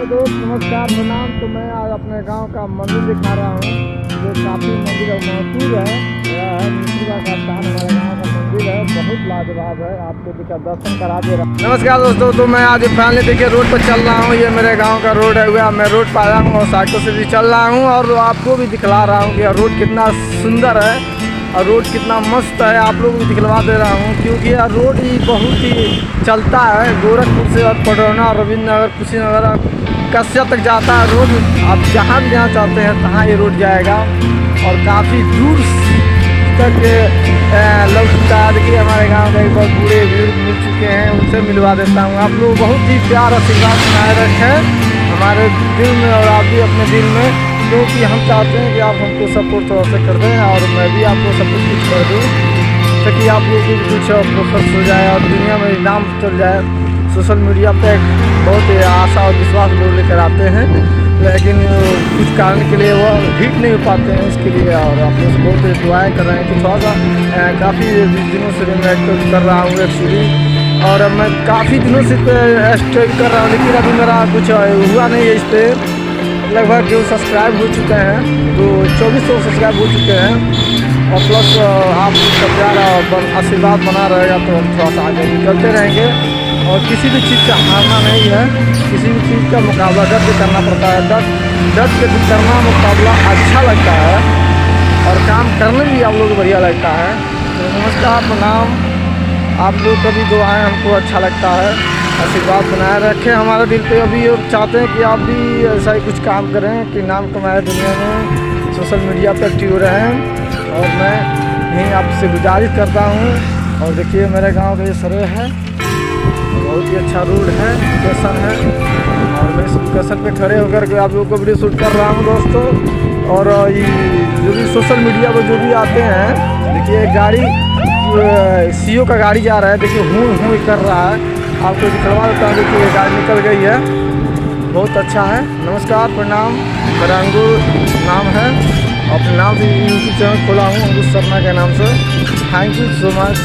दोस्त नमस्कार प्रणाम। तो मैं आज अपने गांव का मंदिर दिखा रहा हूँ जो काफ़ी मंदिर मशहूर है। यह है मिश्रिका का स्थान, हमारे गांव का मंदिर है, बहुत लाजवाब है। आपको दिखा दर्शन करा दे रहा हूँ। नमस्कार दोस्तों, तो मैं आज फाइनली देखिए रोड पर चल रहा हूँ। ये मेरे गाँव का रोड है हुआ, मैं रोड पर आया हूँ और साइकिल से भी चल रहा हूँ और आपको भी दिखला रहा हूँ कि यह रोड कितना सुंदर है और रोड कितना मस्त है। आप लोग भी दिखलवा दे रहा हूँ क्योंकि यह रोड ही बहुत ही चलता है। गोरखपुर से और पडरौना, रविंद्र नगर, कुशीनगर, कस्या तक जाता है रोड। आप जहाँ भी जाना चाहते हैं तहाँ ये रोड जाएगा और काफ़ी दूर तक लोग सुनता है। देखिए हमारे गांव के बहुत बूढ़े बुजुर्ग मिल चुके हैं, उनसे मिलवा देता हूँ। आप लोग बहुत ही प्यार आशीर्वाद बनाए रखें हमारे दिल में और आप भी अपने दिल में, क्योंकि हम चाहते हैं कि आप हमको सपोर्ट थोड़ा सा कर दें और मैं भी आपको सपोर्ट कुछ कर दूँ ताकि आप लोग भी कुछ प्रोफेस हो जाए और दुनिया में नाम चल जाए। सोशल मीडिया पे बहुत आशा और विश्वास लोग लेकर आते हैं, लेकिन कुछ कारण के लिए वो हिट नहीं हो पाते हैं। इसके लिए और आप लोग बहुत दुआएँ कर रहे हैं कि थोड़ा सा काफ़ी दिनों से मैं एक्ट कर रहा हूँ एक्चुअली, और मैं काफ़ी दिनों से स्ट्रगल कर रहा हूँ, लेकिन अभी मेरा कुछ हुआ नहीं है। इस पर लगभग जो सब्सक्राइब हो चुके हैं, तो 2400 सब्सक्राइब हो चुके हैं और प्लस आप सबका प्यार और आशीर्वाद बना रहेगा तो हम थोड़ा सा आगे निकलते रहेंगे। और किसी भी चीज़ का हारना नहीं है, किसी भी चीज़ का मुकाबला डट के करना पड़ता है। डट के करना मुकाबला अच्छा लगता है और काम करने भी आप लोग को बढ़िया लगता है। तो नमस्कार प्रणाम। आप लोग कभी दुआएं हमको अच्छा लगता है, आशीर्वाद बनाए रखें हमारे दिल पे। अभी चाहते हैं कि आप भी ऐसा ही कुछ काम करें कि नाम कमाए दुनिया में, सोशल मीडिया पर एक्टिव रहें। और मैं यही आपसे गुजारिश करता हूँ। और देखिए मेरे गांव का ये सरे है, बहुत ही अच्छा रोड है, लोकेशन है और मैं इस लोकेशन पे खड़े होकर के आप लोगों को वीडियो शूट कर रहा हूँ दोस्तों। और ये जो भी सोशल मीडिया पर जो भी आते हैं, देखिए गाड़ी सीओ का गाड़ी जा रहा है, देखिए हूँ कर रहा है। आपको दिखवा देता हूँ, देखिए गाड़ी निकल गई है, बहुत अच्छा है। नमस्कार प्रणाम, मेरा अंगूर नाम है, अपने नाम से यूट्यूब चैनल खोला हूँ अंगूर शर्मा के नाम से। Thank you so much.